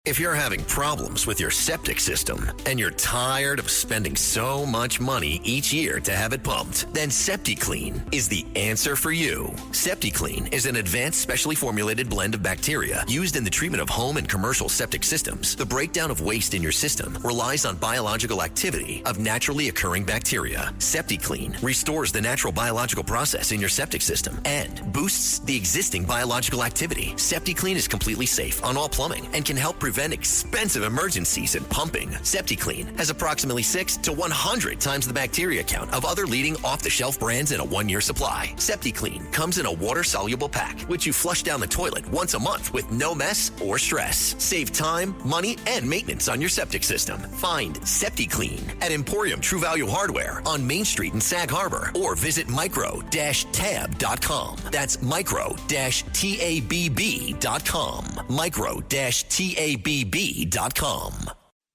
If you're having problems with your septic system and you're tired of spending so much money each year to have it pumped, then SeptiClean is the answer for you. SeptiClean is an advanced specially formulated blend of bacteria used in the treatment of home and commercial septic systems. The breakdown of waste in your system relies on biological activity of naturally occurring bacteria. SeptiClean restores the natural biological process in your septic system and boosts the existing biological activity. SeptiClean is completely safe on all plumbing and can help prevent expensive emergencies in pumping. SeptiClean has approximately 6 to 100 times the bacteria count of other leading off-the-shelf brands in a 1-year supply. SeptiClean comes in a water-soluble pack, which you flush down the toilet once a month with no mess or stress. Save time, money, and maintenance on your septic system. Find SeptiClean at Emporium True Value Hardware on Main Street in Sag Harbor or visit micro-tab.com. That's micro-tabb.com. Micro-tabb.com.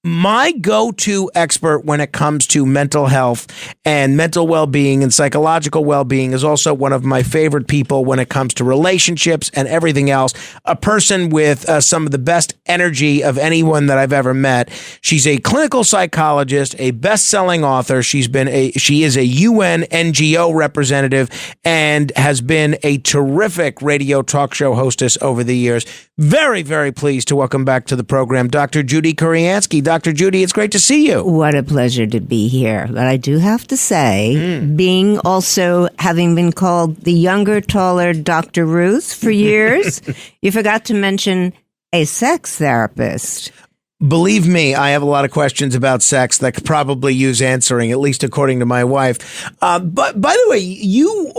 My go-to expert when it comes to mental health and mental well-being and psychological well-being is also one of my favorite people when it comes to relationships and everything else. A person with some of the best energy of anyone that I've ever met. She's a clinical psychologist, a best-selling author. She is a UN NGO representative and has been a terrific radio talk show hostess over the years. Very, very pleased to welcome back to the program Dr. Judy Kuriansky. Dr. Judy, it's great to see you. What a pleasure to be here. But I do have to say, being also having been called the younger, taller Dr. Ruth for years, you forgot to mention a sex therapist. Believe me, I have a lot of questions about sex that could probably use answering, at least according to my wife. But by the way, you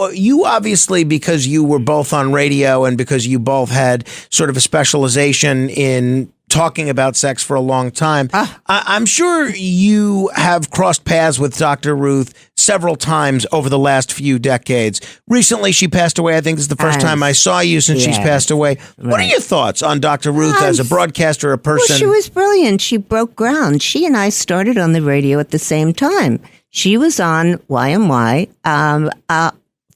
obviously, because you were both on radio and because you both had sort of a specialization in talking about sex for a long time, I'm sure you have crossed paths with Dr. Ruth several times over the last few decades. Recently, she passed away. I think this is the first time I saw you since she's passed away. Right. What are your thoughts on Dr. Ruth as a broadcaster, a person? Well, she was brilliant. She broke ground. She and I started on the radio at the same time. She was on YMY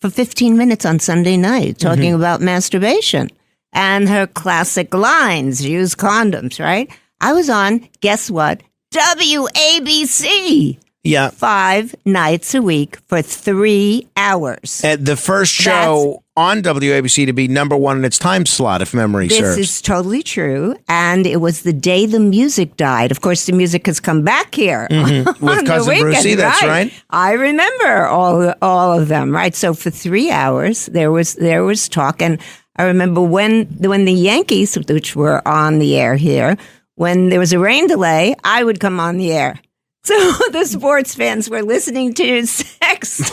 for 15 minutes on Sunday night talking about masturbation. And her classic lines, use condoms, right? I was on, guess what? WABC. Yeah. 5 nights a week for 3 hours. The first show on WABC to be number one in its time slot, if memory serves. This is totally true. And it was the day the music died. Of course, the music has come back here. With Cousin Brucey, that's right. I remember all of them, right? So for 3 hours, there was talk. And I remember when the Yankees, which were on the air here, when there was a rain delay, I would come on the air. So the sports fans were listening to sex.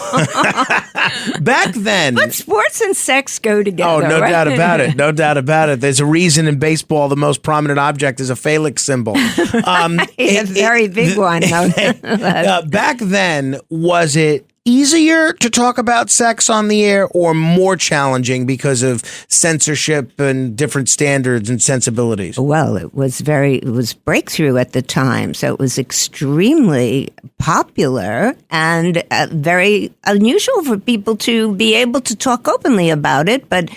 Back then. But sports and sex go together. Oh, no right? doubt about it. No doubt about it. There's a reason in baseball the most prominent object is a phallic symbol. A very big one. Back then, was it easier to talk about sex on the air or more challenging because of censorship and different standards and sensibilities? Well, it was breakthrough at the time. So it was extremely popular and very unusual for people to be able to talk openly about it. But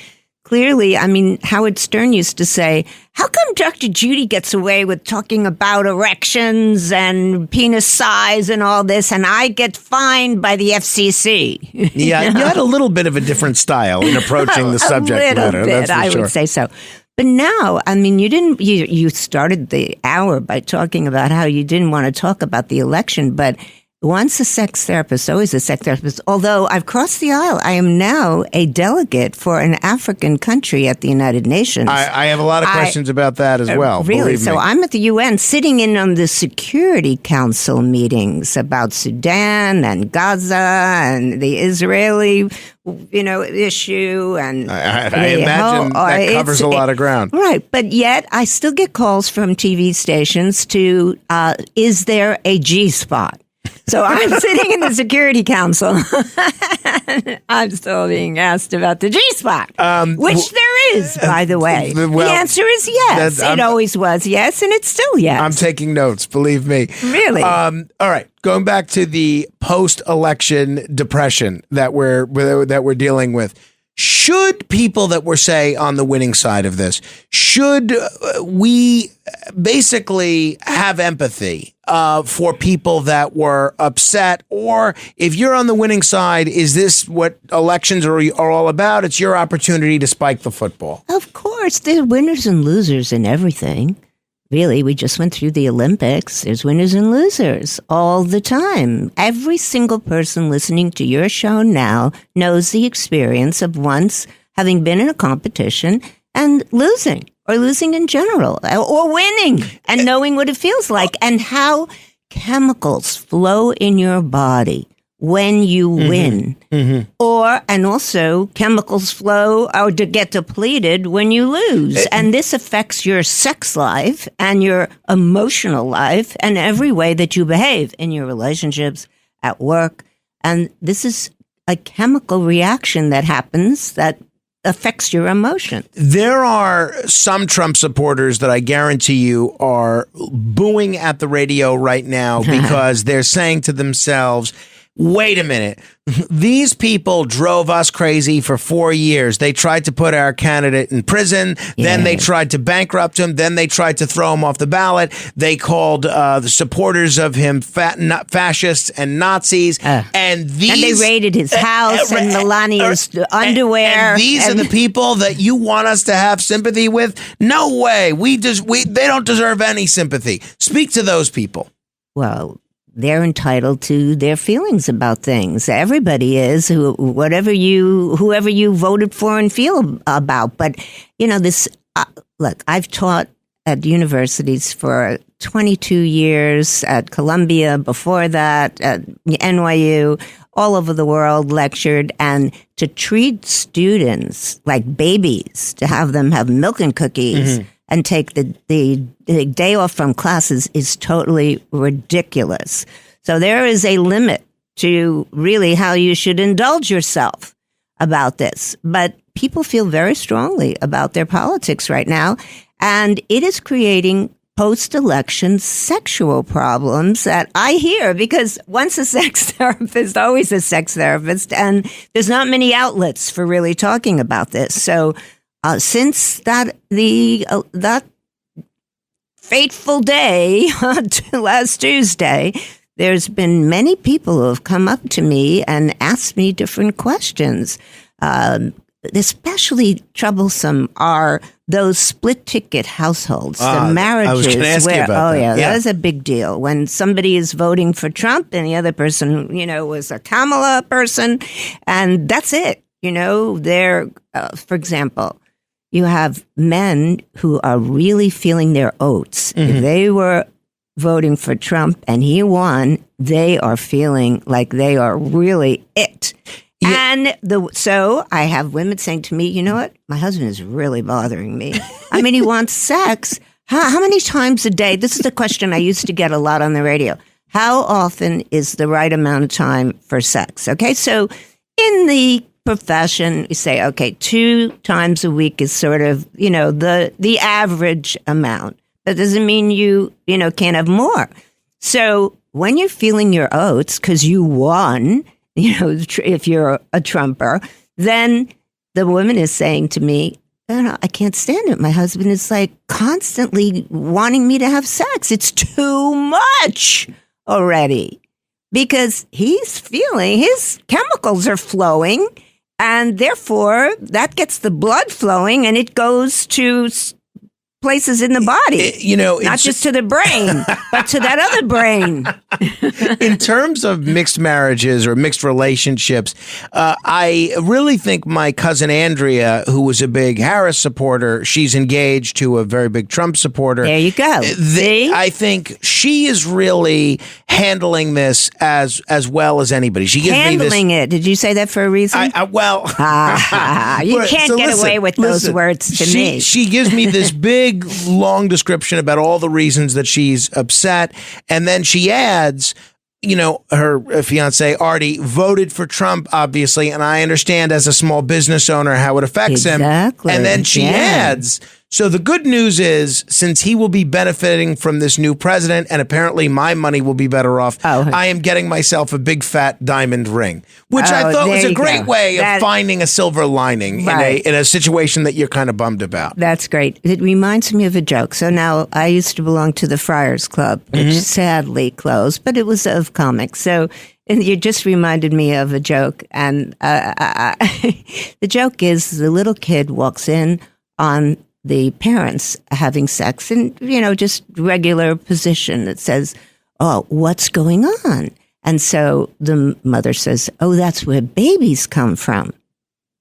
clearly, I mean, Howard Stern used to say, how come Dr. Judy gets away with talking about erections and penis size and all this, and I get fined by the FCC? Yeah, you had a little bit of a different style in approaching the subject matter. That's for I sure. would say so. But now, I mean, you started the hour by talking about how you didn't want to talk about the election, but once a sex therapist, always a sex therapist. Although I've crossed the aisle, I am now a delegate for an African country at the United Nations. I have a lot of questions about that as well. Really? So I'm at the UN sitting in on the Security Council meetings about Sudan and Gaza and the Israeli, issue. And I imagine that covers a lot of ground. Right. But yet I still get calls from TV stations to, is there a G-spot? So I'm sitting in the Security Council. I'm still being asked about the G-spot, which there is, by the way. Well, the answer is yes. It always was yes, and it's still yes. I'm taking notes, believe me. Really? All right. Going back to the post-election depression that we're dealing with. should people that were, say, on the winning side of this, should we basically have empathy for people that were upset? Or if you're on the winning side, is this what elections are all about? It's your opportunity to spike the football. Of course, there are winners and losers in everything. Really, we just went through the Olympics. There's winners and losers all the time. Every single person listening to your show now knows the experience of once having been in a competition and losing, or losing in general, or winning and knowing what it feels like, and how chemicals flow in your body when you win, and also chemicals flow or to get depleted when you lose. And this affects your sex life and your emotional life and every way that you behave in your relationships, at work. And this is a chemical reaction that happens that affects your emotion. There are some Trump supporters that I guarantee you are booing at the radio right now because they're saying to themselves, wait a minute. These people drove us crazy for 4 years. They tried to put our candidate in prison. Then they tried to bankrupt him. Then they tried to throw him off the ballot. They called the supporters of him fascists and Nazis. And they raided his house and Melania's underwear. And these are the people that you want us to have sympathy with? No way. They don't deserve any sympathy. Speak to those people. Well, they're entitled to their feelings about things. Everybody is, whoever you voted for and feel about. But, look, I've taught at universities for 22 years, at Columbia before that, at NYU, all over the world, lectured, and to treat students like babies, to have them have milk and cookies, and take the day off from classes is totally ridiculous. So there is a limit to really how you should indulge yourself about this. But people feel very strongly about their politics right now, and it is creating post-election sexual problems that I hear, because once a sex therapist, always a sex therapist, and there's not many outlets for really talking about this. So since that fateful day last Tuesday, there's been many people who have come up to me and asked me different questions. Especially troublesome are those split-ticket households, the marriages. I was going to ask you about that. That is a big deal. When somebody is voting for Trump and the other person, was a Kamala person, and that's it. They're, for example, you have men who are really feeling their oats. If they were voting for Trump and he won, they are feeling like they are really it. Yeah. And so I have women saying to me, you know what? My husband is really bothering me. I mean, he wants sex. How many times a day? This is a question I used to get a lot on the radio. How often is the right amount of time for sex? Okay, so in the profession, you say, okay, 2 times a week is sort of, the average amount. That doesn't mean you can't have more. So when you're feeling your oats because you won, if you're a Trumper, then the woman is saying to me, I can't stand it. My husband is like constantly wanting me to have sex. It's too much already, because he's feeling his chemicals are flowing, and therefore that gets the blood flowing and it goes to places in the body, not just to the brain, but to that other brain. In terms of mixed marriages or mixed relationships, I really think my cousin Andrea, who was a big Harris supporter, she's engaged to a very big Trump supporter. There you go. I think she is really handling this as well as anybody. She gives handling me this, it. Did you say that for a reason? You can't get away with those words to me. She gives me this big, long description about all the reasons that she's upset. And then she adds, her fiance, Artie, voted for Trump, obviously. And I understand as a small business owner how it affects him. And then she adds, So the good news is, since he will be benefiting from this new president, and apparently my money will be better off, I am getting myself a big fat diamond ring, which I thought was a great way of finding a silver lining in a situation that you're kind of bummed about. That's great. It reminds me of a joke. So now I used to belong to the Friars Club, which sadly closed, but it was of comics. So you just reminded me of a joke. And the joke is the little kid walks in on the parents having sex in, just regular position that says, "Oh, what's going on?" And so the mother says, "Oh, that's where babies come from."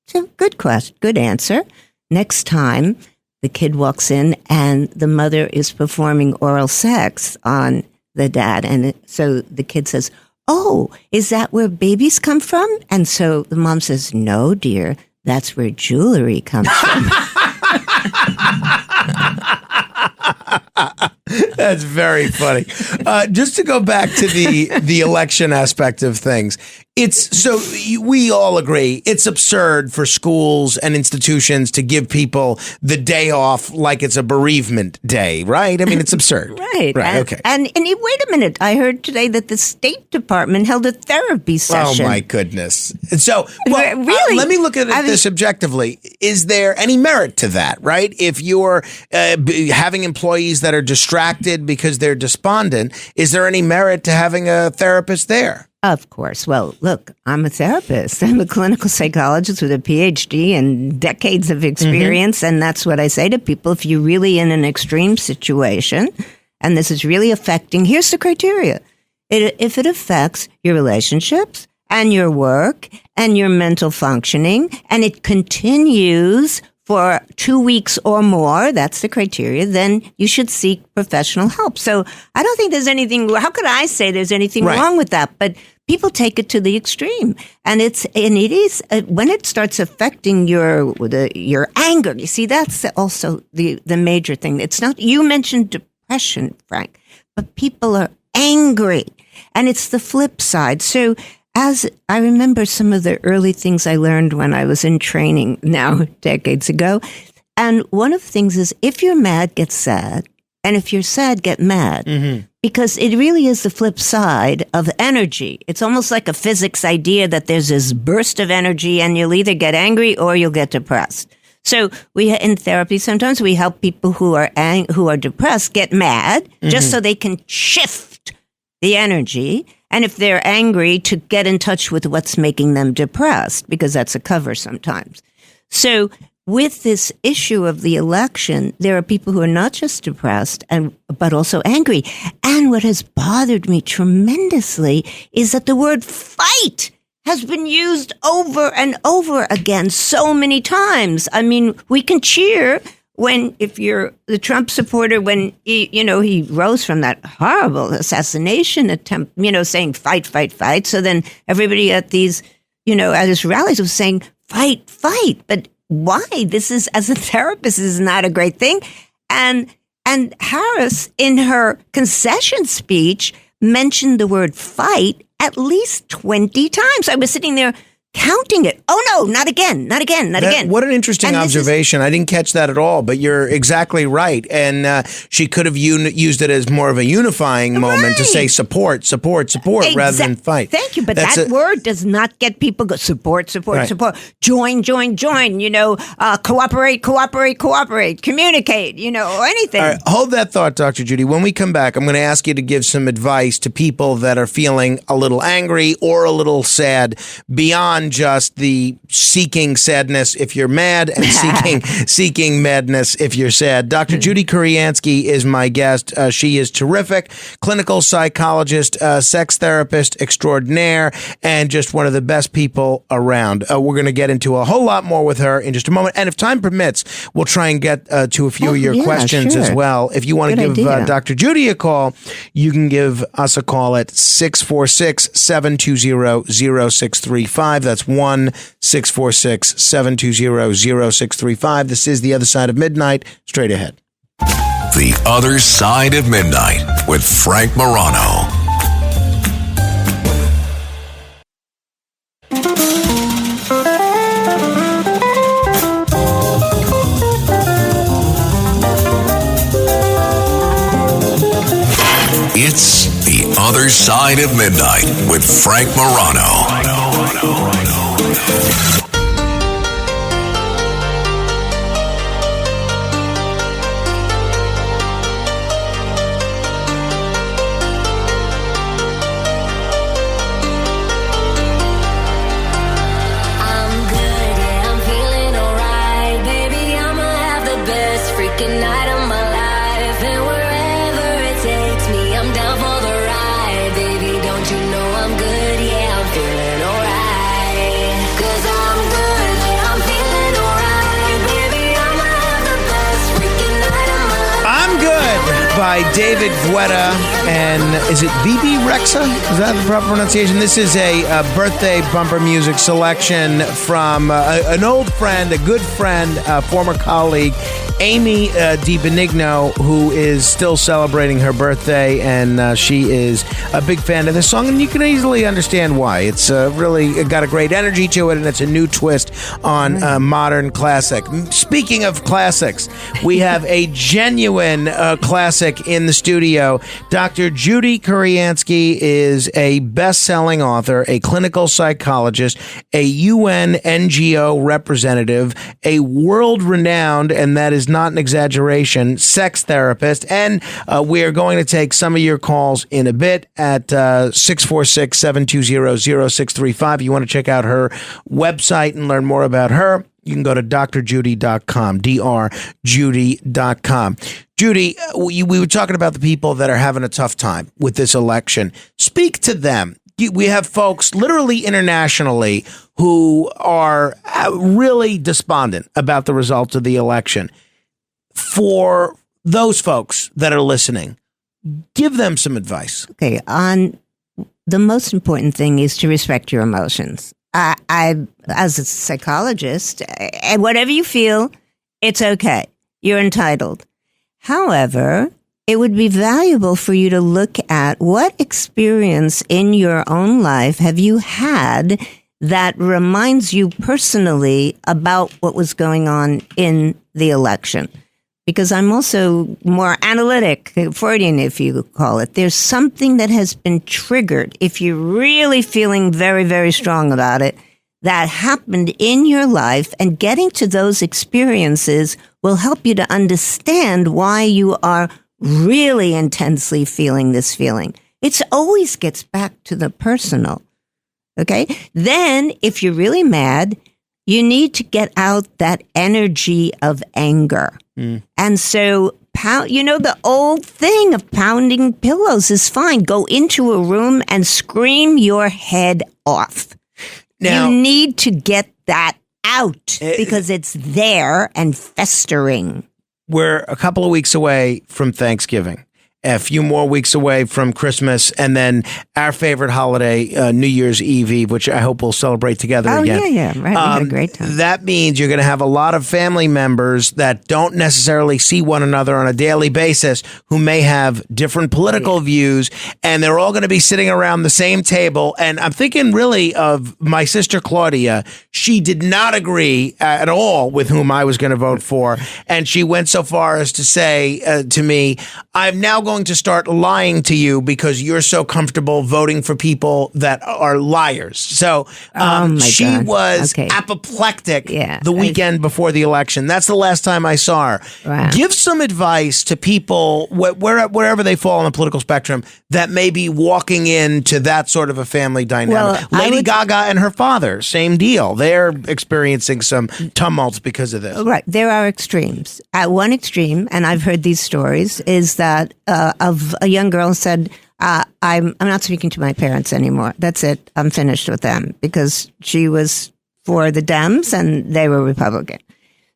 So good question, good answer. Next time the kid walks in and the mother is performing oral sex on the dad. And so the kid says, "Oh, is that where babies come from?" And so the mom says, "No, dear, that's where jewelry comes from." That's very funny. Just to go back to the election aspect of things, we all agree it's absurd for schools and institutions to give people the day off like it's a bereavement day, right? I mean, it's absurd. Right. Okay. And wait a minute. I heard today that the State Department held a therapy session. Oh, my goodness. So, really? Let me look at this objectively. Is there any merit to that, right? If you're having employees that are distracted because they're despondent, is there any merit to having a therapist there? Of course. Well, look, I'm a therapist. I'm a clinical psychologist with a PhD and decades of experience. And that's what I say to people. If you're really in an extreme situation and this is really affecting, here's the criteria. If it affects your relationships and your work and your mental functioning, and it continues for 2 weeks or more, that's the criteria, then you should seek professional help. So I don't think there's anything, how could I say there's anything wrong with that? But people take it to the extreme. And it is, when it starts affecting your anger, you see, that's also the major thing. It's not, you mentioned depression, Frank, but people are angry. And it's the flip side. So as I remember some of the early things I learned when I was in training now decades ago. And one of the things is if you're mad, get sad. And if you're sad, get mad. Mm-hmm. Because it really is the flip side of energy. It's almost like a physics idea that there's this burst of energy and you'll either get angry or you'll get depressed. So in therapy, sometimes we help people who are depressed get mad just so they can shift the energy. And if they're angry, to get in touch with what's making them depressed, because that's a cover sometimes. So with this issue of the election, there are people who are not just depressed, but also angry. And what has bothered me tremendously is that the word fight has been used over and over again so many times. I mean, we can cheer if you're the Trump supporter, when he rose from that horrible assassination attempt, saying fight, fight, fight. So then everybody at these, at his rallies was saying fight, fight. But why? This is, as a therapist, is not a great thing. And Harris, in her concession speech, mentioned the word fight at least 20 times. I was sitting there counting it. Oh, no, not again, not again, not again. What an interesting observation. I didn't catch that at all, but you're exactly right. And she could have used it as more of a unifying moment to say support, support, support, rather than fight. Thank you. But that word does not get people go support, support, support, join, join, join, cooperate, cooperate, cooperate, communicate, or anything. All right, hold that thought, Dr. Judy. When we come back, I'm going to ask you to give some advice to people that are feeling a little angry or a little sad beyond just the seeking sadness if you're mad and seeking madness if you're sad. Dr. Judy Kuriansky is my guest. She is terrific, clinical psychologist, sex therapist extraordinaire, and just one of the best people around. We're going to get into a whole lot more with her in just a moment. And if time permits, we'll try and get to a few of your questions as well. If you want to give Dr. Judy a call, you can give us a call at 646-720-0635. That's 1-646-720-0635. This is The Other Side of Midnight. Straight ahead. The Other Side of Midnight with Frank Morano. It's The Other Side of Midnight with Frank Morano. Night of my life, and wherever it takes me, I'm down for the ride, baby. Don't you know I'm good? Yeah, I'm feeling alright. 'Cause I'm good, yeah, I'm feeling alright, baby. I'ma have the best freaking night of my life. I'm Good by David Guetta, and is it BB Rexa? Is that the proper pronunciation? This is a birthday bumper music selection from an old friend, a good friend, a former colleague, Amy DiBenigno, who is still celebrating her birthday, and she is a big fan of this song, and you can easily understand why. It's really got a great energy to it, and it's a new twist on a modern classic. Speaking of classics, we have a genuine classic in the studio. Dr. Judy Kuriansky is a best-selling author, a clinical psychologist, a UN NGO representative, a world-renowned, and that is not an exaggeration, sex therapist, and we are going to take some of your calls in a bit at 646-720-0635. You want to check out her website and learn more about her, you can go to drjudy.com, drjudy.com. Judy, we were talking about the people that are having a tough time with this election. Speak to them. We have folks literally internationally who are really despondent about the results of the election. For those folks that are listening, give them some advice. Okay, the most important thing is to respect your emotions. I, as a psychologist, whatever you feel, it's okay. You're entitled. However, it would be valuable for you to look at what experience in your own life have you had that reminds you personally about what was going on in the election. Because I'm also more analytic, Freudian, if you call it. There's something that has been triggered, if you're really feeling very, very strong about it, that happened in your life, and getting to those experiences will help you to understand why you are really intensely feeling this feeling. It always gets back to the personal. Okay? Then, if you're really mad, you need to get out that energy of anger. And so, the old thing of pounding pillows is fine. Go into a room and scream your head off. Now, you need to get that out because it's there and festering. We're a couple of weeks away from Thanksgiving, a few more weeks away from Christmas, and then our favorite holiday, New Year's Eve, which I hope we'll celebrate together again. Oh, yeah. Right. We had a great time. That means you're going to have a lot of family members that don't necessarily see one another on a daily basis, who may have different political views, and they're all going to be sitting around the same table. And I'm thinking really of my sister Claudia. She did not agree at all with whom I was going to vote for, and she went so far as to say to me, I'm now going to start lying to you because you're so comfortable voting for people that are liars. So she was apoplectic the weekend before the election. That's the last time I saw her. Wow. Give some advice to people wherever they fall on the political spectrum that may be walking into that sort of a family dynamic. Well, Lady Gaga and her father, same deal. They're experiencing some tumults because of this. Right. There are extremes. At one extreme, and I've heard these stories, is that of a young girl said, I'm not speaking to my parents anymore. That's it. I'm finished with them, because she was for the Dems and they were Republican.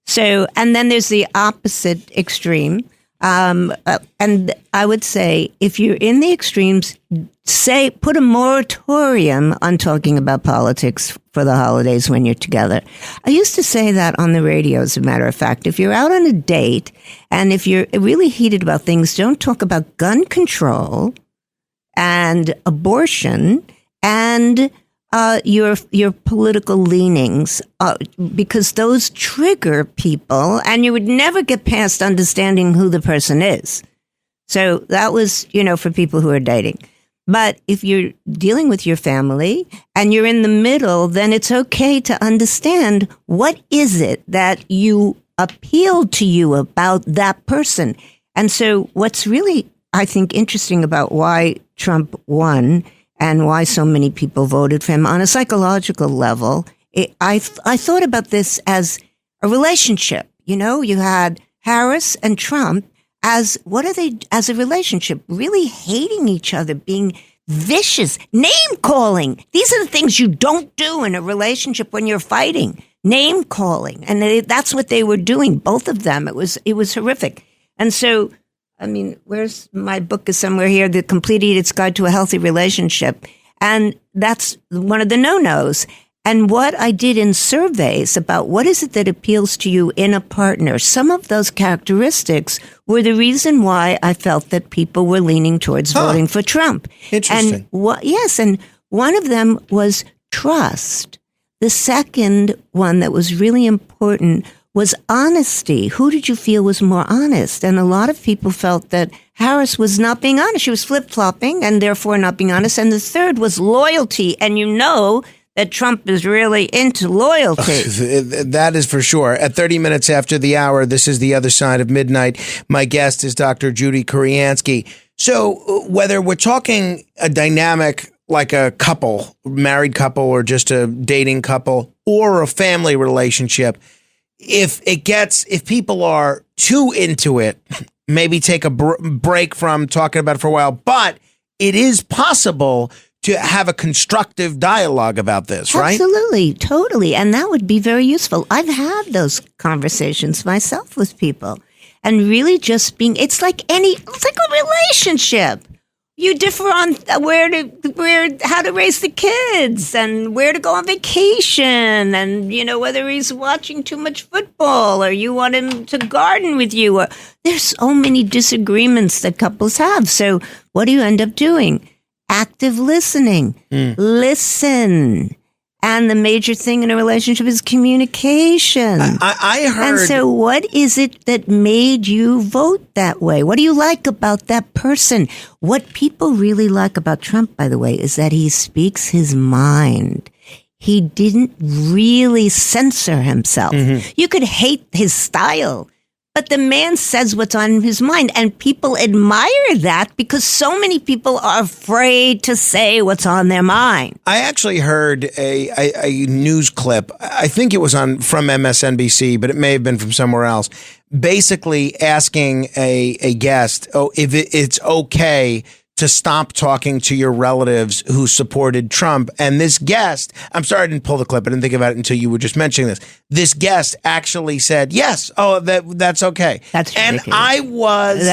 So, and then there's the opposite extreme. And I would say, if you're in the extremes, put a moratorium on talking about politics for the holidays when you're together. I used to say that on the radio, as a matter of fact. If you're out on a date and if you're really heated about things, don't talk about gun control and abortion and your political leanings, because those trigger people, and you would never get past understanding who the person is. So that was, for people who are dating. But if you're dealing with your family and you're in the middle, then it's okay to understand what is it that you appealed to you about that person. And so what's really, I think, interesting about why Trump won and why so many people voted for him on a psychological level, I thought about this as a relationship. You had Harris and Trump as a relationship, really hating each other, being vicious, name calling. These are the things you don't do in a relationship when you're fighting. Name calling. And that's what they were doing, both of them. It was horrific. And so, where's my book is somewhere here, The Complete Idiot's Guide to a Healthy Relationship. And that's one of the no-nos. And what I did in surveys about what is it that appeals to you in a partner, some of those characteristics were the reason why I felt that people were leaning towards voting for Trump. Interesting. And and one of them was trust. The second one that was really important was honesty. Who did you feel was more honest? And a lot of people felt that Harris was not being honest. She was flip-flopping and therefore not being honest. And the third was loyalty. And that Trump is really into loyalty. That is for sure. At 30 minutes after the hour, this is The Other Side of Midnight. My guest is Dr. Judy Kuriansky. So whether we're talking a dynamic like a couple, married couple, or just a dating couple, or a family relationship, if people are too into it, maybe take a break from talking about it for a while. But it is possible to have a constructive dialogue about this, right? Absolutely, totally. And that would be very useful. I've had those conversations myself with people. And really just it's like a relationship. You differ on how to raise the kids and where to go on vacation and, whether he's watching too much football or you want him to garden with you. There's so many disagreements that couples have. So what do you end up doing? Active listening. Listen. And the major thing in a relationship is communication. I heard. And so what is it that made you vote that way? What do you like about that person? What people really like about Trump, by the way, is that he speaks his mind. He didn't really censor himself. Mm-hmm. You could hate his style, but the man says what's on his mind, and people admire that because so many people are afraid to say what's on their mind. I actually heard a news clip. I think it was from MSNBC, but it may have been from somewhere else, basically asking a guest, if it's okay to stop talking to your relatives who supported Trump. And this guest, I'm sorry I didn't pull the clip. I didn't think about it until you were just mentioning this. This guest actually said, yes, that's okay. That's ridiculous. And I was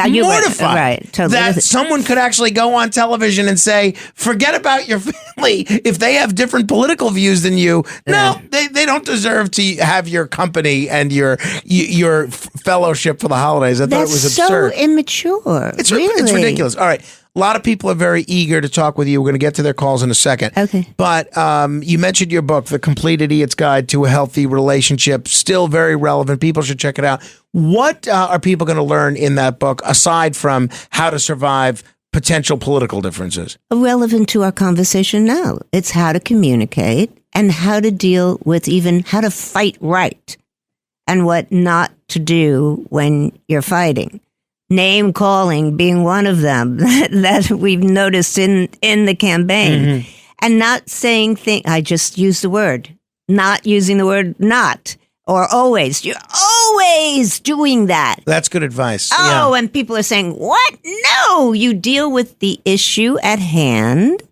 mortified that someone could actually go on television and say, forget about your family. If they have different political views than you, no, they don't deserve to have your company and your fellowship for the holidays. I thought it was absurd. That's so immature. It's ridiculous. All right. A lot of people are very eager to talk with you. We're going to get to their calls in a second. Okay. But you mentioned your book, The Complete Idiot's Guide to a Healthy Relationship, still very relevant. People should check it out. What are people going to learn in that book, aside from how to survive potential political differences? Relevant to our conversation now. It's how to communicate and how to deal with even how to fight right and what not to do when you're fighting. Name calling being one of them that we've noticed in the campaign. Mm-hmm. And not saying I just used the word, not using the word not or always. You're always doing that. That's good advice. Oh, yeah. And people are saying, what? No, you deal with the issue at hand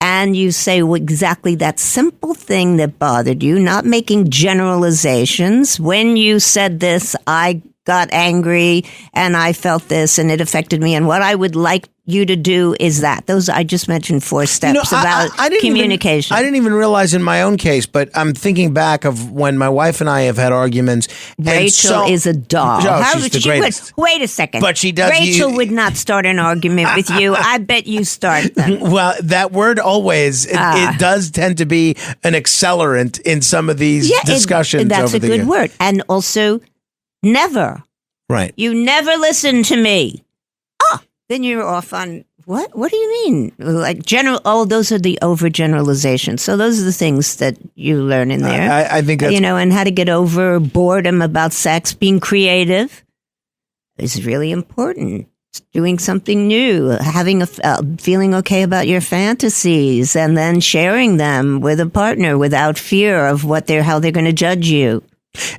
and you say exactly that simple thing that bothered you, not making generalizations. When you said this, I got angry and I felt this and it affected me. And what I would like you to do is that. I just mentioned 4 steps about communication. I didn't even realize in my own case, but I'm thinking back of when my wife and I have had arguments. Rachel is a doll. She's the greatest. Wait a second. But she does. Rachel would not start an argument with you. I bet you start them. Well, that word always, it does tend to be an accelerant in some of these discussions. That's a good word. And also, never. Right. You never listen to me. then you're off on what? What do you mean? Like those are the overgeneralizations. So those are the things that you learn in there. I think that's, and how to get over boredom about sex. Being creative is really important. Doing something new, having feeling okay about your fantasies, and then sharing them with a partner without fear of how they're going to judge you.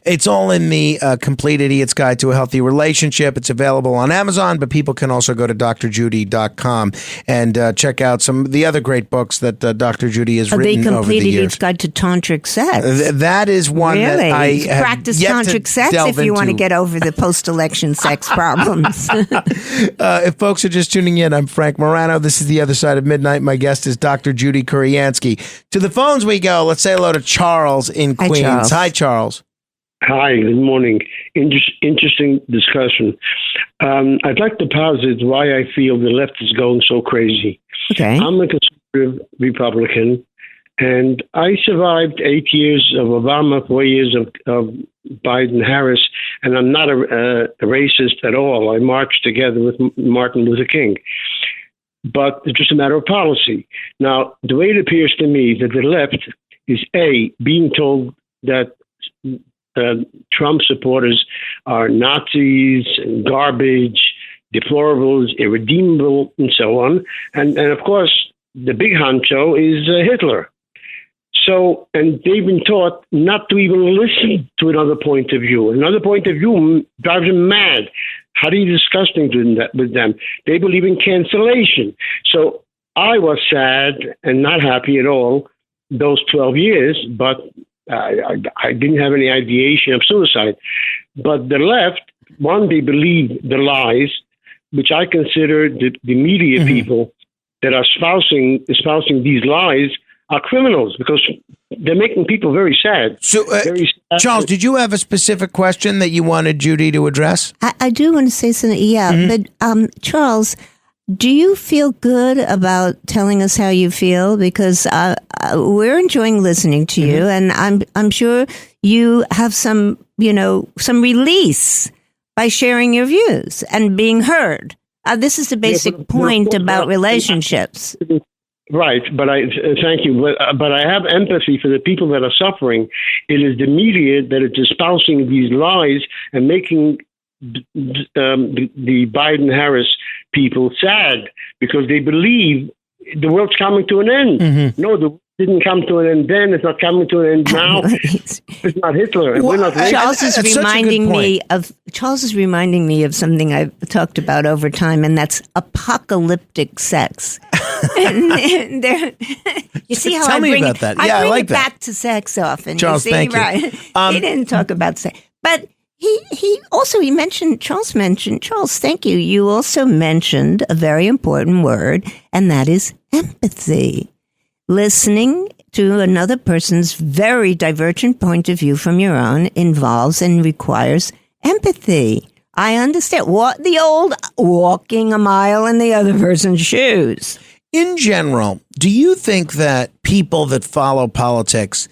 It's all in the Complete Idiot's Guide to a Healthy Relationship. It's available on Amazon, but people can also go to drjudy.com and check out some of the other great books that Dr. Judy has written over the years. The Complete Idiot's Guide to Tantric Sex. That is one really? that I have practice yet tantric to sex delve if you want to into. get over the post-election sex problems. If folks are just tuning in, I'm Frank Morano. This is The Other Side of Midnight. My guest is Dr. Judy Kuriansky. To the phones we go. Let's say hello to Charles in Hi, Queens. Charles. Hi, Charles. Hi, good morning. Interesting discussion. I'd like to posit why I feel the left is going so crazy. Okay. I'm a conservative Republican, and I survived 8 years of Obama, 4 years of Biden-Harris, and I'm not a racist at all. I marched together with Martin Luther King. But it's just a matter of policy. Now, the way it appears to me that the left is, A, being told that Trump supporters are Nazis, garbage, deplorables, irredeemable, and so on. And of course, the big honcho is Hitler. So, and they've been taught not to even listen to another point of view. Another point of view drives them mad. How do you discuss things with them? They believe in cancellation. So I was sad and not happy at all those 12 years, but I didn't have any ideation of suicide. But the left, one, they believe the lies, which I consider the media people that are espousing these lies are criminals because they're making people very sad. So, very sad. Charles, did you have a specific question that you wanted Judy to address? I do want to say something. Yeah, but Charles, do you feel good about telling us how you feel? Because we're enjoying listening to you, and I'm sure you have some release by sharing your views and being heard. This is the basic point about relationships. Right, but thank you. But I have empathy for the people that are suffering. It is the media that is espousing these lies and making the Biden-Harris people sad because they believe the world's coming to an end. No, the world didn't come to an end then. It's not coming to an end now. It's not Hitler. We're not Charles is reminding me of something I've talked about over time, and that's apocalyptic sex. You see how Tell me bring about that. I Yeah, I bring like it that. back to sex often. Charles, you see, thank you. right? He didn't talk about sex, but he mentioned. Charles, thank you. You also mentioned a very important word, and that is empathy. Listening to another person's very divergent point of view from your own involves and requires empathy. I understand what the old walking a mile in the other person's shoes. In general, do you think that people that follow politics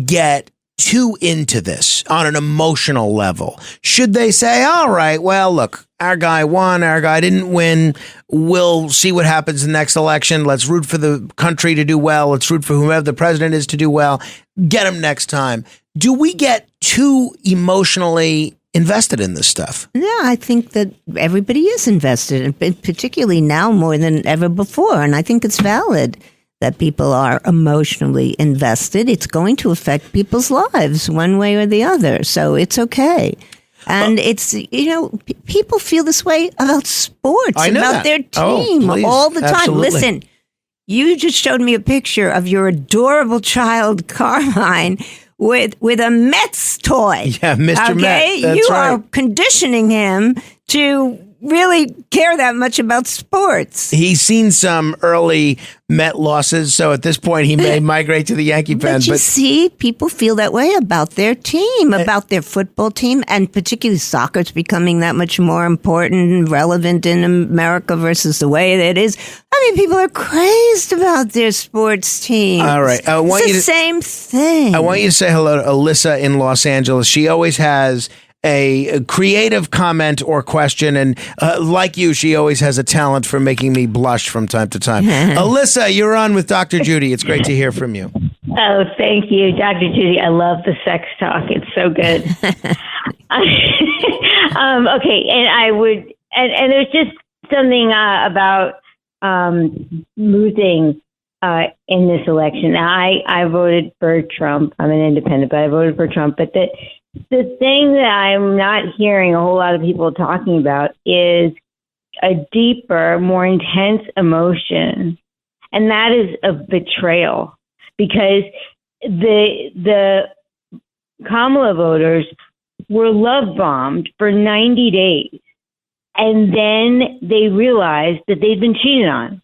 get too into this on an emotional level? Should they say, all right, well, look, our guy won, our guy didn't win. We'll see what happens in the next election. Let's root for the country to do well. Let's root for whoever the president is to do well. Get him next time. Do we get too emotionally invested in this stuff? Yeah, I think that everybody is invested, particularly now more than ever before. And I think it's valid that people are emotionally invested. It's going to affect people's lives one way or the other. So it's okay. And people feel this way about sports, about their team all the time. Absolutely. Listen, you just showed me a picture of your adorable child, Carmine, with a Mets toy. Yeah, Mr. Met. That's you right. are conditioning him to really care that much about sports. He's seen some early Met losses, so at this point he may migrate to the Yankee pen. But you see, people feel that way about their team, about their football team, and particularly soccer's becoming that much more important and relevant in America versus the way that it is. I mean, people are crazed about their sports teams. All right. It's the same thing. I want you to say hello to Alyssa in Los Angeles. She always has a creative comment or question. And like you, she always has a talent for making me blush from time to time. Alyssa, you're on with Dr. Judy. It's great to hear from you. Oh, thank you, Dr. Judy. I love the sex talk. It's so good. Okay, and I would, and there's just something about losing in this election. Now, I voted for Trump. I'm an independent, but I voted for Trump. But the thing that I'm not hearing a whole lot of people talking about is a deeper, more intense emotion, and that is of betrayal. Because the Kamala voters were love bombed for 90 days. And then they realized that they'd been cheated on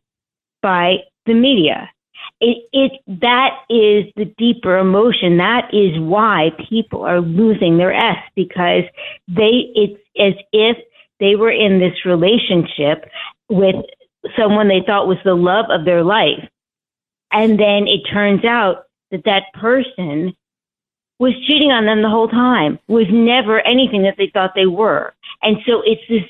by the media. That is the deeper emotion. That is why people are losing their S, because it's as if they were in this relationship with someone they thought was the love of their life. And then it turns out that person was cheating on them the whole time, was never anything that they thought they were. And so it's this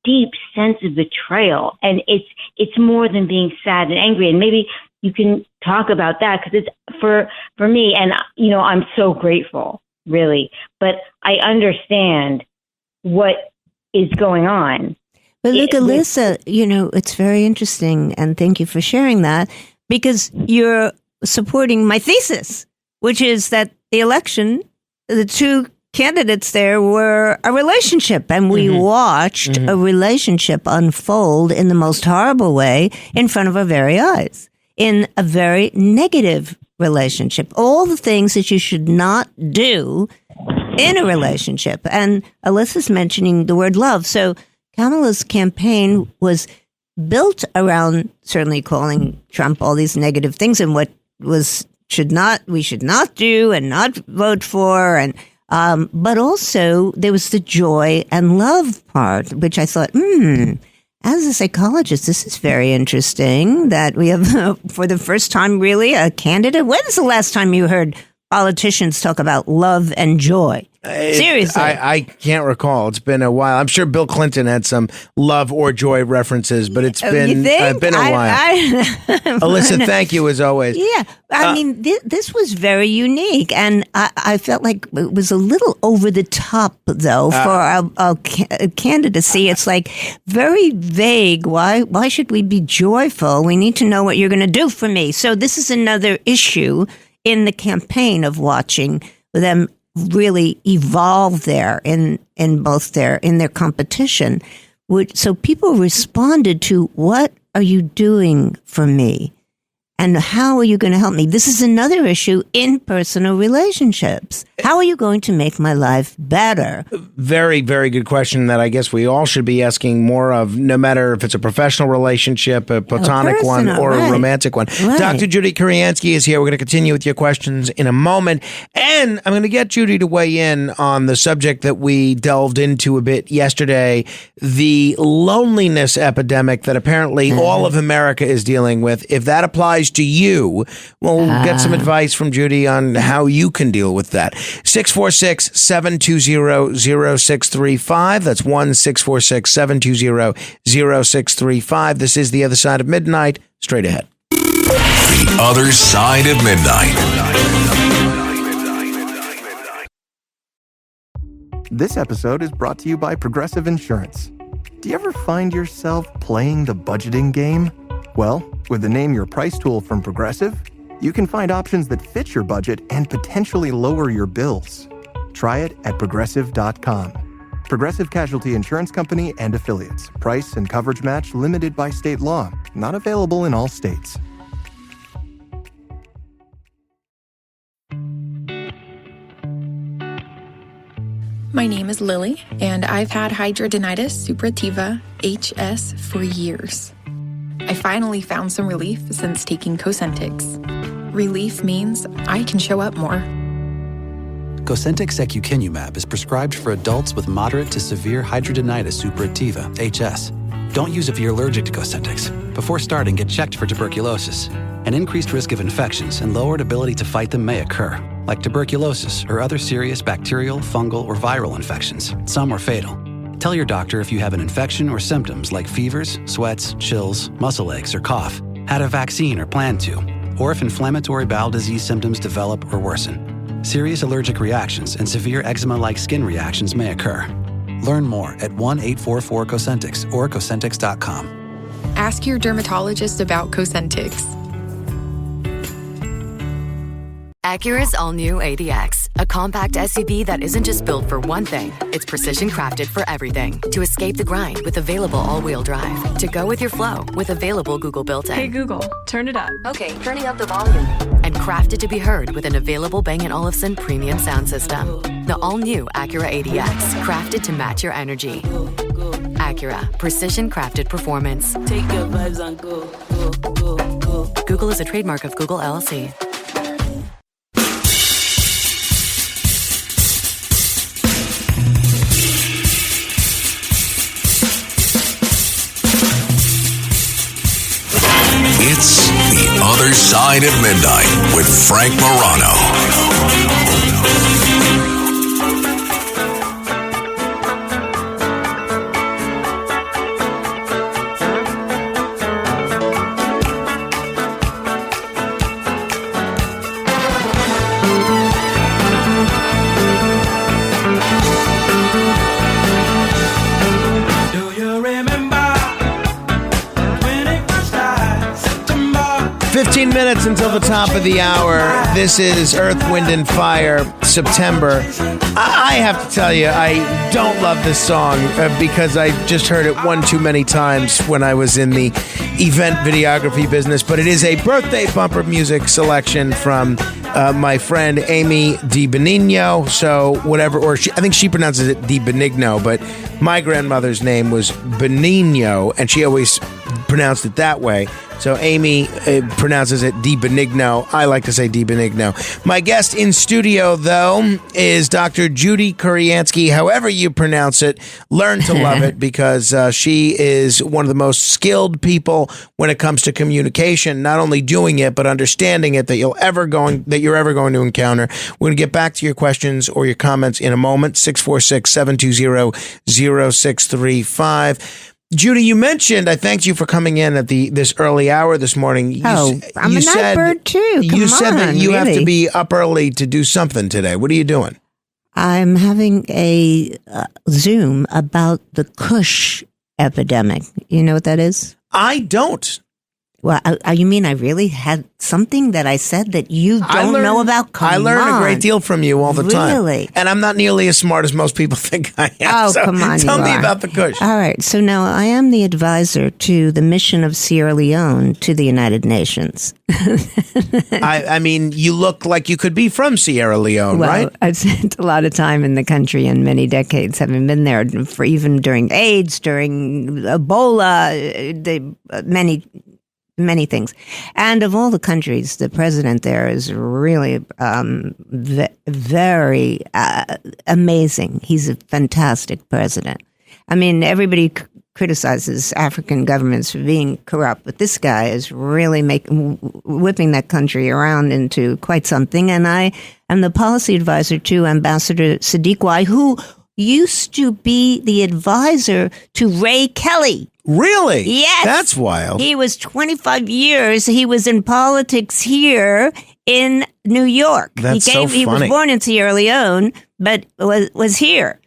deep sense of betrayal. And it's more than being sad and angry. And maybe you can talk about that, because it's for me. And, I'm so grateful, really. But I understand what is going on. But look, Alyssa, it's very interesting. And thank you for sharing that. Because you're supporting my thesis, which is that the election, the two candidates there were a relationship, and we watched a relationship unfold in the most horrible way in front of our very eyes, in a very negative relationship. All the things that you should not do in a relationship. And Alyssa's mentioning the word love. So Kamala's campaign was built around certainly calling Trump all these negative things and what we should not do and not vote for, and but also there was the joy and love part, which I thought, as a psychologist, this is very interesting that we have for the first time really a candidate. When's the last time you heard politicians talk about love and joy? Seriously. I can't recall. It's been a while. I'm sure Bill Clinton had some love or joy references, but it's been a while. Alyssa, thank you as always. Yeah. I mean, this was very unique, and I felt like it was a little over the top, though, for a candidacy. It's like very vague. Why should we be joyful? We need to know what you're going to do for me. So this is another issue in the campaign of watching them really evolve there in their competition. So people responded to, what are you doing for me? And how are you going to help me? This is another issue in personal relationships. How are you going to make my life better? Very, very good question that I guess we all should be asking more of, no matter if it's a professional relationship, a platonic one, or a romantic one. Right. Dr. Judy Kuriansky is here. We're going to continue with your questions in a moment. And I'm going to get Judy to weigh in on the subject that we delved into a bit yesterday, the loneliness epidemic that apparently all of America is dealing with. If that applies to you, we'll get some advice from Judy on how you can deal with that. 646-720-0635. That's 1-646-720-0635. This is The Other Side of Midnight. Straight ahead. The Other Side of Midnight. This episode is brought to you by Progressive Insurance. Do you ever find yourself playing the budgeting game? Well, with the Name Your Price tool from Progressive, you can find options that fit your budget and potentially lower your bills. Try it at Progressive.com. Progressive Casualty Insurance Company and Affiliates. Price and coverage match limited by state law. Not available in all states. My name is Lily, and I've had hidradenitis suppurativa, HS, for years. I finally found some relief since taking Cosentyx. Relief means I can show up more. Cosentyx secukinumab is prescribed for adults with moderate to severe hidradenitis suppurativa, HS. Don't use if you're allergic to Cosentyx. Before starting, get checked for tuberculosis. An increased risk of infections and lowered ability to fight them may occur, like tuberculosis or other serious bacterial, fungal, or viral infections. Some are fatal. Tell your doctor if you have an infection or symptoms like fevers, sweats, chills, muscle aches, or cough, had a vaccine or plan to, or if inflammatory bowel disease symptoms develop or worsen. Serious allergic reactions and severe eczema-like skin reactions may occur. Learn more at 1-844-COSENTIX or Cosentix.com. Ask your dermatologist about Cosentix. Acura's all-new ADX, a compact SUV that isn't just built for one thing. It's precision-crafted for everything. To escape the grind with available all-wheel drive. To go with your flow with available Google built-in. Hey Google, turn it up. Okay, turning up the volume. And crafted to be heard with an available Bang & Olufsen premium sound system. The all-new Acura ADX, crafted to match your energy. Acura, precision-crafted performance. Take your vibes and go, go, go, go. Google is a trademark of Google LLC. It's The Other Side of Midnight with Frank Morano. Do you remember when it was September? 15 minutes until the top of the hour. This is Earth, Wind, and Fire, September. I have to tell you, I don't love this song because I just heard it one too many times when I was in the event videography business. But it is a birthday bumper music selection from my friend Amy Di Benigno. So whatever, or I think she pronounces it Di Benigno, but my grandmother's name was Benigno, and she always pronounced it that way. So Amy pronounces it Di Benigno. I like to say Di Benigno. My guest in studio, though, is Dr. Judy Kuriansky. However you pronounce it, learn to love it because she is one of the most skilled people when it comes to communication. Not only doing it, but understanding it that you're ever going to encounter. We're going to get back to your questions or your comments in a moment. 646-720-0635. Judy, you mentioned, I thanked you for coming in at this early hour this morning. I'm a night bird too. You said that you have to be up early to do something today. What are you doing? I'm having a Zoom about the Kush epidemic. You know what that is? I don't. Well, you mean I really had something that I said that you don't know about? I learn a great deal from you all the time. Really? And I'm not nearly as smart as most people think I am. Oh, come on. Tell me about the Kush. All right. So now I am the advisor to the mission of Sierra Leone to the United Nations. I mean, you look like you could be from Sierra Leone, right? I've spent a lot of time in the country and many decades, having been there for even during AIDS, during Ebola, many things. And of all the countries, the president there is really very amazing. He's a fantastic president. I mean, everybody criticizes African governments for being corrupt, but this guy is really whipping that country around into quite something. And I am the policy advisor to Ambassador Sadiq, who used to be the advisor to Ray Kelly. Really? Yes. That's wild. He was 25 years. He was in politics here in New York. That's so funny. He was born in Sierra Leone, but was here.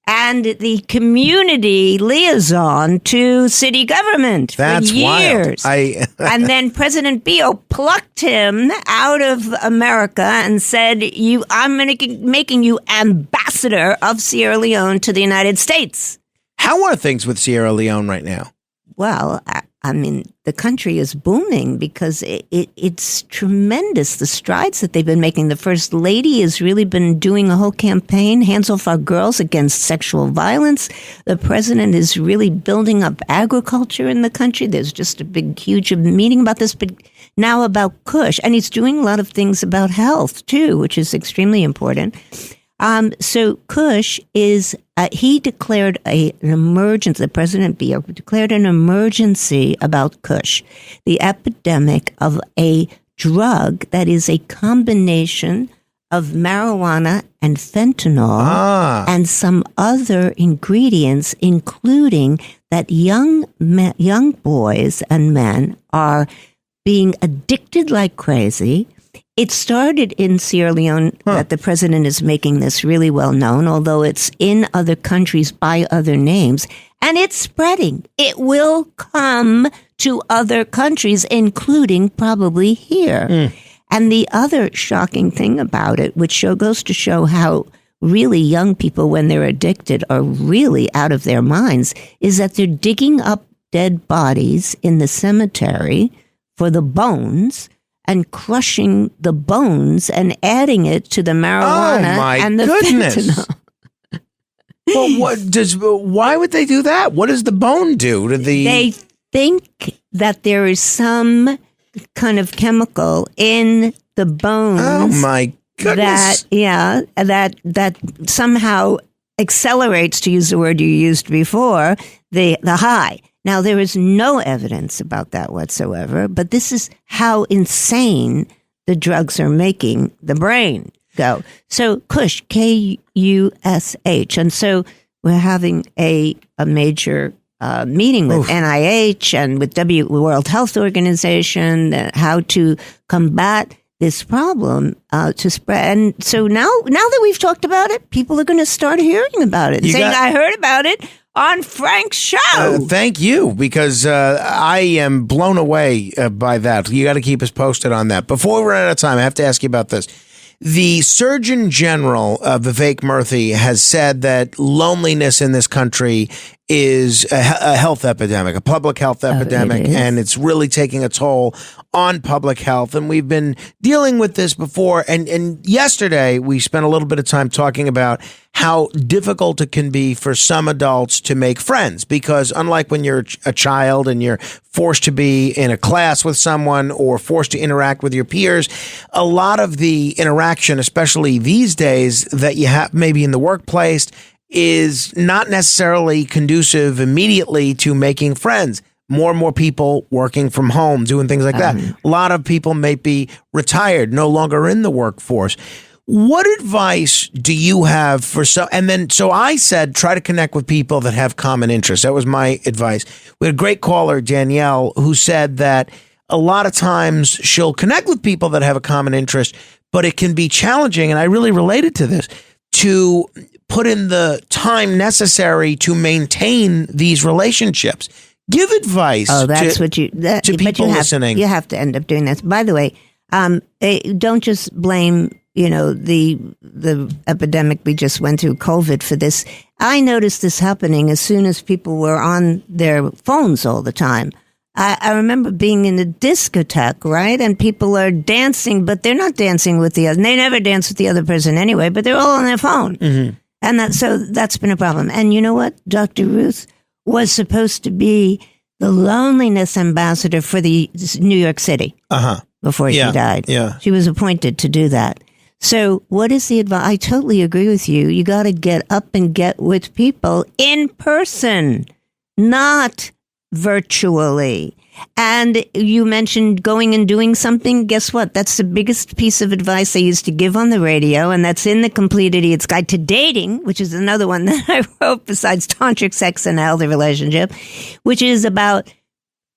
And the community liaison to city government for years. Wild. And then President Bio plucked him out of America and said, I'm making you ambassador of Sierra Leone to the United States. How are things with Sierra Leone right now? Well, I mean, the country is booming because it's tremendous, the strides that they've been making. The First Lady has really been doing a whole campaign, Hands Off Our Girls, against sexual violence. The president is really building up agriculture in the country. There's just a big, huge meeting about this, but now about Kush. And he's doing a lot of things about health, too, which is extremely important. So Kush is, he declared an emergency, the President Bio declared an emergency about Kush, the epidemic of a drug that is a combination of marijuana and fentanyl and some other ingredients, including that young boys and men are being addicted like crazy. It started in Sierra Leone that the president is making this really well known, although it's in other countries by other names, and it's spreading. It will come to other countries, including probably here. And the other shocking thing about it, which goes to show how really young people, when they're addicted, are really out of their minds, is that they're digging up dead bodies in the cemetery for the bones and crushing the bones and adding it to the marijuana and the fentanyl. Well, why would they do that? What does the bone do to the... They think that there is some kind of chemical in the bones. Oh my goodness. That somehow accelerates, to use the word you used before, the high. Now, there is no evidence about that whatsoever, but this is how insane the drugs are making the brain go. So Kush, Kush, and so we're having a major meeting with NIH and with World Health Organization, how to combat this problem to spread. And so now that we've talked about it, people are going to start hearing about it, saying, I heard about it on Frank's show. Thank you, because I am blown away by that. You got to keep us posted on that. Before we run out of time, I have to ask you about this. The Surgeon General, Vivek Murthy, has said that loneliness in this country is a health epidemic, a public health epidemic, and it's really taking a toll on public health. And we've been dealing with this before. And yesterday, we spent a little bit of time talking about how difficult it can be for some adults to make friends, because unlike when you're a child and you're forced to be in a class with someone or forced to interact with your peers, a lot of the interaction, especially these days, that you have maybe in the workplace is not necessarily conducive immediately to making friends. More and more people working from home, doing things like that. A lot of people may be retired, no longer in the workforce. What advice do you have for so I said, try to connect with people that have common interests. That was my advice. We had a great caller, Danielle, who said that a lot of times she'll connect with people that have a common interest, but it can be challenging. And I really related to this, to put in the time necessary to maintain these relationships. Give advice. Oh, that's to people listening. You have to end up doing this. By the way, don't just blame the epidemic we just went through, COVID, for this. I noticed this happening as soon as people were on their phones all the time. I remember being in a discotheque, right? And people are dancing, but they're not dancing with the other. They never dance with the other person anyway, but they're all on their phone. Mm-hmm. And that's been a problem. And you know what? Dr. Ruth was supposed to be the loneliness ambassador for the New York City before she died. Yeah. She was appointed to do that. So what is the advice? I totally agree with you. You got to get up and get with people in person, not virtually. And you mentioned going and doing something. Guess what? That's the biggest piece of advice I used to give on the radio, and that's in the Complete Idiot's Guide to Dating, which is another one that I wrote besides Tantric Sex and a Healthy Relationship, which is about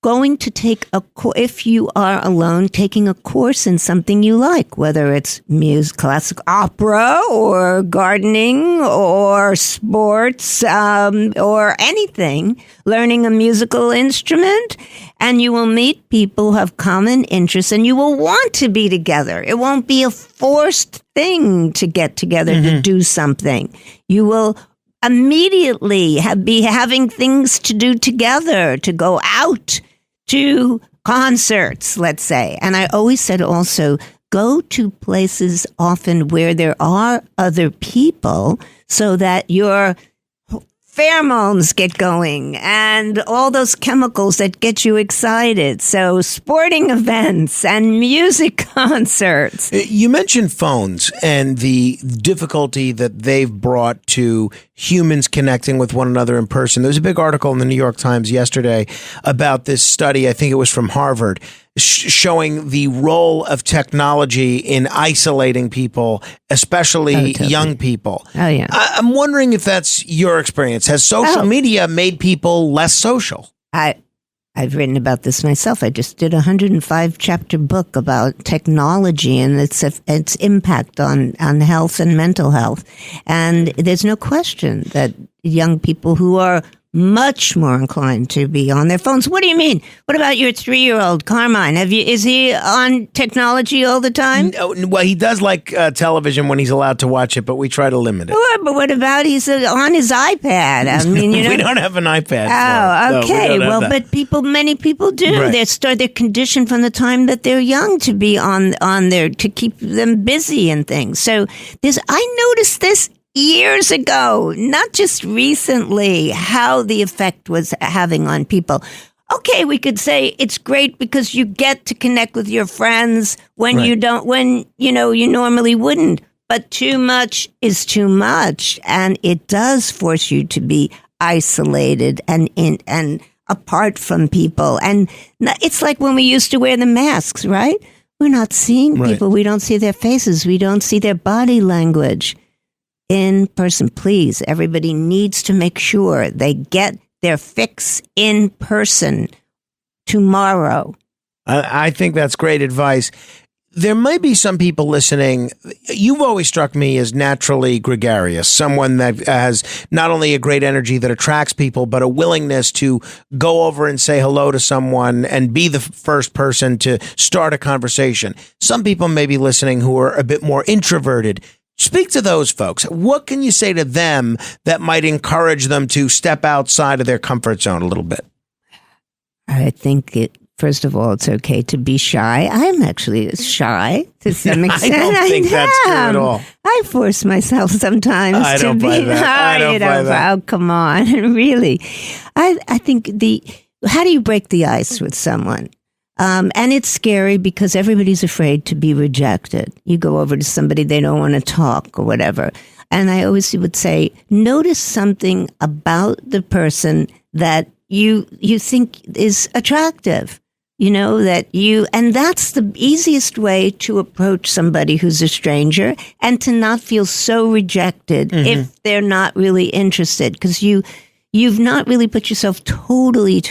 going to take if you are alone, taking a course in something you like, whether it's music, classic opera, or gardening, or sports, or anything, learning a musical instrument, and you will meet people who have common interests, and you will want to be together. It won't be a forced thing to get together to do something. You will immediately be having things to do together, to go out to concerts, let's say. And I always said also, go to places often where there are other people so that your pheromones get going and all those chemicals that get you excited. So sporting events and music concerts. You mentioned phones and the difficulty that they've brought to humans connecting with one another in person. There was a big article in the New York Times yesterday about this study. I think it was from Harvard, showing the role of technology in isolating people, especially young people. Oh, yeah. I'm wondering if that's your experience. Has social media made people less social? I've written about this myself. I just did a 105-chapter book about technology and its impact on health and mental health. And there's no question that young people who are much more inclined to be on their phones. What do you mean? What about your 3-year-old Carmine? Is he on technology all the time? No, well, he does like television when he's allowed to watch it, but we try to limit it. Sure, but what about he's on his iPad? I mean, we don't have an iPad. Oh, okay. No, but many people do. Right. They're conditioned from the time that they're young to be on there to keep them busy and things. So I noticed this years ago, not just recently, how the effect was having on people. Okay, we could say it's great because you get to connect with your friends when you normally wouldn't. But too much is too much, and it does force you to be isolated and apart from people. And it's like when we used to wear the masks, right? We're not seeing people. We don't see their faces. We don't see their body language. In person, please. Everybody needs to make sure they get their fix in person tomorrow. I think that's great advice. There might be some people listening. You've always struck me as naturally gregarious, someone that has not only a great energy that attracts people, but a willingness to go over and say hello to someone and be the first person to start a conversation. Some people may be listening who are a bit more introverted. Speak to those folks. What can you say to them that might encourage them to step outside of their comfort zone a little bit? I think first of all, it's okay to be shy. I'm actually shy to some extent. I don't think that's true at all. I force myself sometimes I don't to buy be. that. I don't buy that. Oh, come on, really. I think how do you break the ice with someone? And it's scary because everybody's afraid to be rejected. You go over to somebody, they don't want to talk or whatever. And I always would say, notice something about the person that you think is attractive. And that's the easiest way to approach somebody who's a stranger and to not feel so rejected if they're not really interested. Because you've not really put yourself totally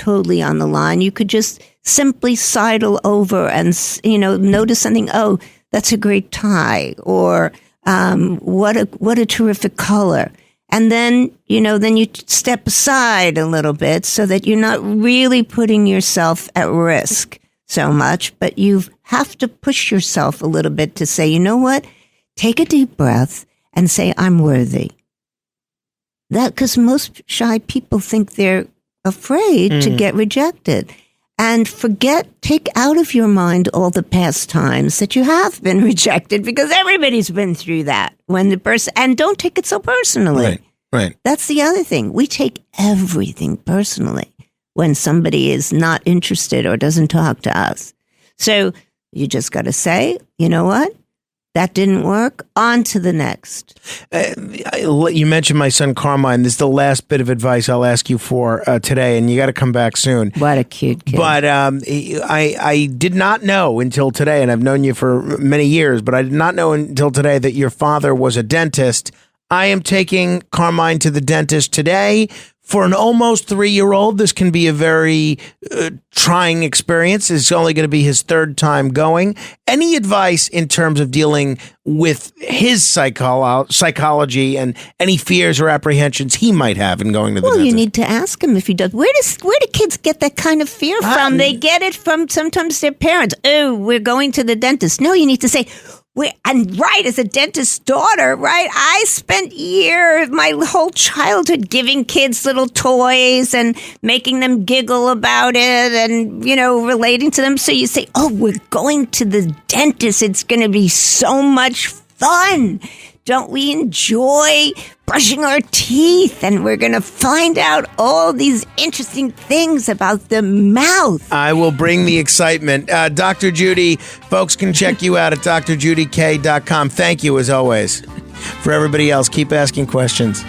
on the line. You could just simply sidle over and, notice something. Oh, that's a great tie, or what a terrific color. And then you step aside a little bit so that you're not really putting yourself at risk so much, but you have to push yourself a little bit to say, you know what? Take a deep breath and say, I'm worthy. Because most shy people think they're afraid to get rejected. And take out of your mind all the past times that you have been rejected, because everybody's been through that. And don't take it so personally. Right. That's the other thing. We take everything personally when somebody is not interested or doesn't talk to us. So you just got to say, you know what? That didn't work. On to the next. You mentioned my son Carmine. This is the last bit of advice I'll ask you for today, and you got to come back soon. What a cute kid. But I did not know until today, and I've known you for many years, but I did not know until today that your father was a dentist. I am taking Carmine to the dentist today. For an almost 3-year-old, this can be a very trying experience. It's only going to be his third time going. Any advice in terms of dealing with his psychology and any fears or apprehensions he might have in going to the dentist? Well, you need to ask him if he does. Where do kids get that kind of fear from? They get it from sometimes their parents. Oh, we're going to the dentist. No, you need to say, as a dentist's daughter, right? I spent my whole childhood giving kids little toys and making them giggle about it and, relating to them. So you say, oh, we're going to the dentist. It's going to be so much fun. Don't we enjoy brushing our teeth? And we're going to find out all these interesting things about the mouth. I will bring the excitement. Dr. Judy, folks can check you out at drjudyk.com. Thank you, as always. For everybody else, keep asking questions.